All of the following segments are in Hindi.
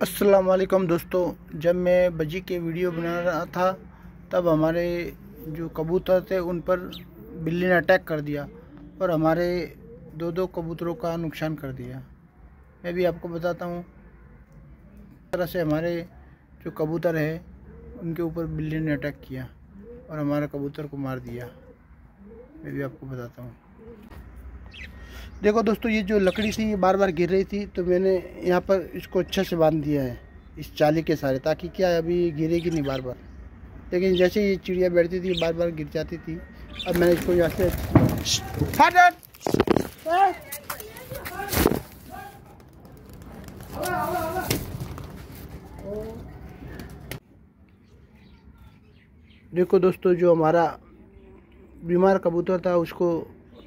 अस्सलाम वालेकुम दोस्तों, जब मैं बजी के वीडियो बना रहा था तब हमारे जो कबूतर थे उन पर बिल्ली ने अटैक कर दिया और हमारे दो कबूतरों का नुकसान कर दिया। मैं भी आपको बताता हूँ इस तरह से हमारे जो कबूतर है उनके ऊपर बिल्ली ने अटैक किया और हमारे कबूतर को मार दिया। मैं भी आपको बताता हूँ। देखो दोस्तों, ये जो लकड़ी थी ये बार बार गिर रही थी तो मैंने यहाँ पर इसको अच्छे से बांध दिया है इस जाली के सारे, ताकि क्या है अभी गिरेगी नहीं बार बार। लेकिन जैसे ये चिड़िया बैठती थी बार बार गिर जाती थी। अब मैंने इसको यहाँ से देखो दोस्तों, जो हमारा बीमार कबूतर था उसको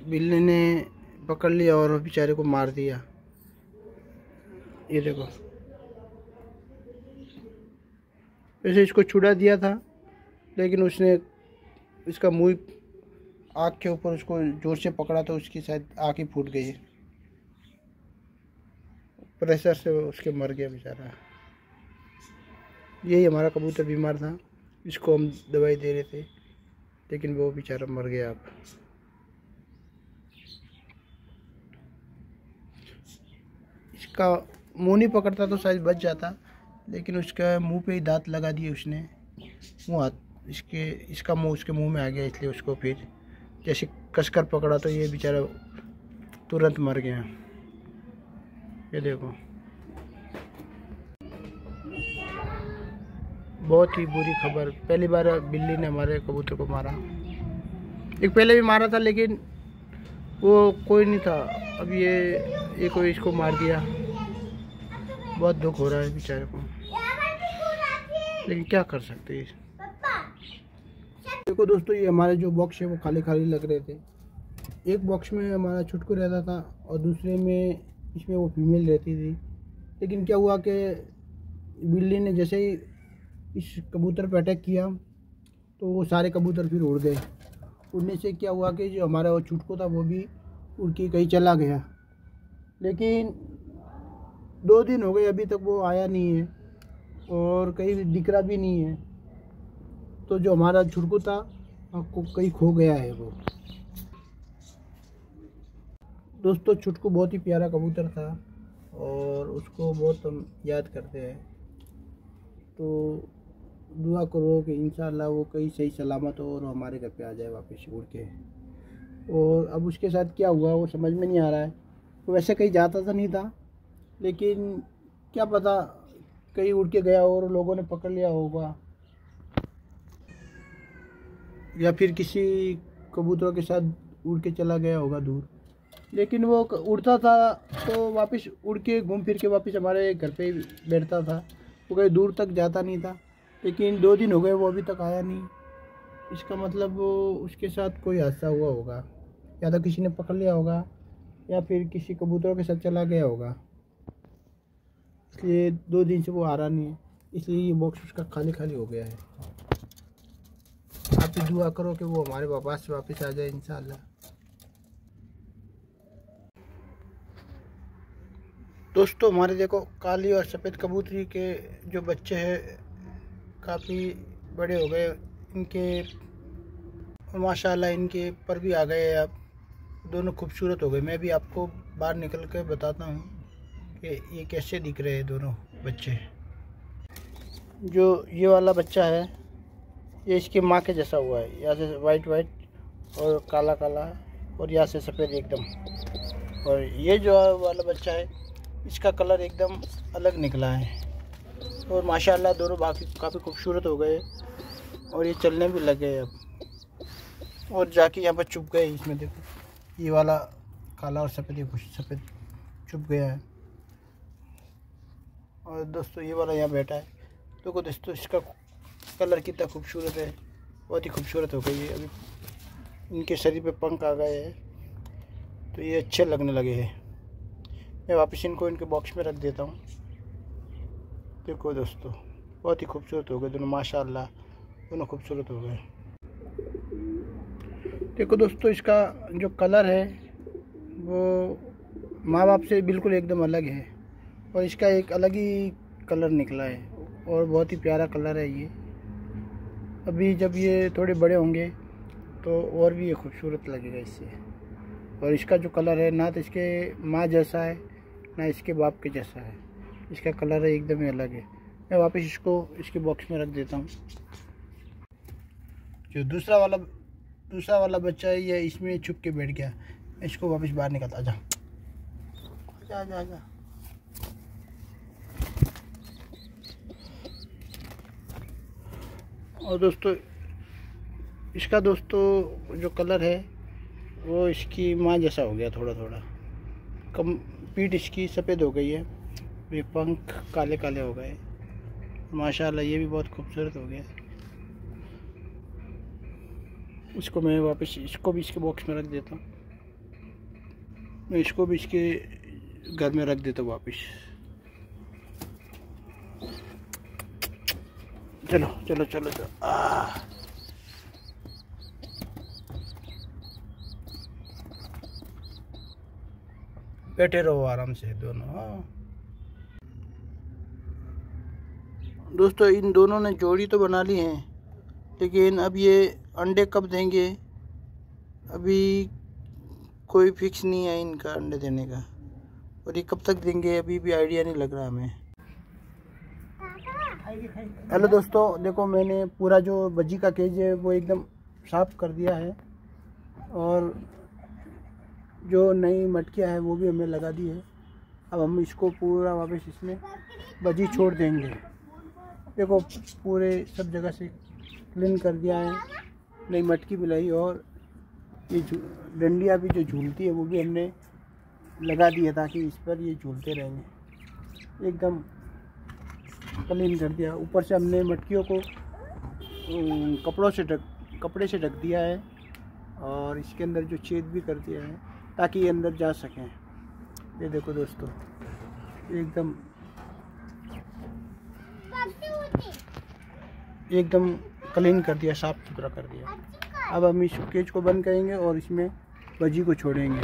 बिल्ली ने पकड़ लिया और बेचारे को मार दिया। ये देखो, वैसे इसको छुड़ा दिया था लेकिन उसने इसका मुंह आँख के ऊपर उसको जोर से पकड़ा तो उसकी शायद आँख ही फूट गई, प्रेशर से उसके मर गया बेचारा। यही हमारा कबूतर बीमार था, इसको हम दवाई दे रहे थे लेकिन वो बेचारा मर गया। अब इसका मुंह नहीं पकड़ता तो शायद बच जाता, लेकिन उसका मुंह पे ही दांत लगा दिए उसने। मुंह हाथ इसका मुंह उसके मुंह में आ गया, इसलिए उसको फिर जैसे कसकर पकड़ा तो ये बेचारा तुरंत मर गया। ये देखो, बहुत ही बुरी खबर। पहली बार बिल्ली ने हमारे कबूतर को मारा। एक पहले भी मारा था लेकिन वो कोई नहीं था, अब ये कोई इसको मार दिया। बहुत दुख हो रहा है बेचारे को, लेकिन क्या कर सकते हैं। देखो दोस्तों, ये हमारे जो बॉक्स है वो खाली खाली लग रहे थे। एक बॉक्स में हमारा छुटकू रहता था और दूसरे में इसमें वो फीमेल रहती थी। लेकिन क्या हुआ कि बिल्ली ने जैसे ही इस कबूतर पर अटैक किया तो वो सारे कबूतर फिर उड़ गए। उड़ने से क्या हुआ कि जो हमारा वो छुटकू था वो भी उड़ के कहीं चला गया। लेकिन 2 दिन हो गए अभी तक वो आया नहीं है और कहीं दिख रहा भी नहीं है। तो जो हमारा छुटकू था आपको कहीं खो गया है वो। दोस्तों, छुटकू बहुत ही प्यारा कबूतर था और उसको बहुत हम याद करते हैं। तो दुआ करो कि इंशाअल्लाह वो कहीं सही सलामत हो और हमारे घर पे आ जाए वापस उड़ के। और अब उसके साथ क्या हुआ वो समझ में नहीं आ रहा है। वो वैसे कहीं जाता तो नहीं था, लेकिन क्या पता कहीं उड़ के गया और लोगों ने पकड़ लिया होगा, या फिर किसी कबूतरों के साथ उड़ के चला गया होगा दूर। लेकिन वो उड़ता था तो वापस उड़ के घूम फिर के वापस हमारे घर पे बैठता था, वो कहीं दूर तक जाता नहीं था। लेकिन 2 दिन हो गए वो अभी तक आया नहीं। इसका मतलब वो उसके साथ कोई हादसा हुआ होगा, या तो किसी ने पकड़ लिया होगा या फिर किसी कबूतरों के साथ चला गया होगा। इसलिए 2 दिन से वो आ रहा नहीं है, इसलिए ये बॉक्स उसका खाली खाली हो गया है। आप भी दुआ करो कि वो हमारे पास से वापस आ जाए इंशाअल्लाह। दोस्तों, हमारे देखो काली और सफ़ेद कबूतरी के जो बच्चे हैं काफ़ी बड़े हो गए इनके, माशाल्लाह इनके पर भी आ गए। अब दोनों खूबसूरत हो गए। मैं भी आपको बाहर निकल कर बताता हूँ कि ये कैसे दिख रहे हैं दोनों बच्चे। जो ये वाला बच्चा है ये इसकी माँ के जैसा हुआ है, यहाँ से वाइट वाइट और काला काला और यहाँ से सफ़ेद एकदम। और ये जो वाला बच्चा है इसका कलर एकदम अलग निकला है। और माशाल्लाह दोनों काफ़ी खूबसूरत हो गए और ये चलने भी लगे अब। और जाके यहाँ पर छुप गए। इसमें देखो ये वाला काला और सफ़ेद सफ़ेद छुप गया है। और दोस्तों ये वाला यहाँ बैठा है। देखो दोस्तों, इसका कलर कितना खूबसूरत है, बहुत ही खूबसूरत हो गई है। अभी इनके शरीर पे पंख आ गए हैं तो ये अच्छे लगने लगे हैं। मैं वापस इनको इनके बॉक्स में रख देता हूँ। देखो दोस्तों, बहुत ही खूबसूरत हो गए दोनों, माशाल्लाह दोनों खूबसूरत हो गए। देखो दोस्तों, इसका जो कलर है वो माँ बाप से बिल्कुल एकदम अलग है। और इसका एक अलग ही कलर निकला है और बहुत ही प्यारा कलर है ये। अभी जब ये थोड़े बड़े होंगे तो और भी ये खूबसूरत लगेगा इससे। और इसका जो कलर है ना तो इसके माँ जैसा है ना इसके बाप के जैसा है, इसका कलर है एकदम ही अलग है। मैं वापस इसको इसके बॉक्स में रख देता हूँ। जो दूसरा वाला बच्चा है ये इसमें छुप के बैठ गया, इसको वापस बाहर निकालता। आजा आजा आजा। और दोस्तों इसका जो कलर है वो इसकी माँ जैसा हो गया, थोड़ा थोड़ा कम। पीठ इसकी सफ़ेद हो गई है, ये पंख काले काले हो गए। माशाल्लाह ये भी बहुत खूबसूरत हो गया। इसको मैं वापस इसको भी इसके बॉक्स में रख देता हूँ। मैं इसको भी इसके घर में रख देता हूँ वापस। चलो चलो चलो चलो। बैठे रहो आराम से दोनों। दोस्तों इन दोनों ने जोड़ी तो बना ली है, लेकिन अब ये अंडे कब देंगे अभी कोई फिक्स नहीं है इनका अंडे देने का। और ये कब तक देंगे अभी भी आइडिया नहीं लग रहा हमें। हेलो दोस्तों, देखो मैंने पूरा जो बज्जी का केज है वो एकदम साफ कर दिया है और जो नई मटकियाँ है वो भी हमें लगा दी है। अब हम इसको पूरा वापस इसमें बज्जी छोड़ देंगे। देखो पूरे सब जगह से क्लीन कर दिया है, नई मटकी भी लाई और ये डंडियाँ भी जो झूलती है वो भी हमने लगा दी है ताकि इस पर ये झूलते रहेंगे। एकदम क्लीन कर दिया। ऊपर से हमने मटकियों को कपड़े से ढक दिया है और इसके अंदर जो छेद भी कर दिया है ताकि ये अंदर जा सकें। ये देखो दोस्तों एकदम क्लीन कर दिया, साफ सुथरा कर दिया। अब हम इस केज को बंद करेंगे और इसमें बज्जी को छोड़ेंगे।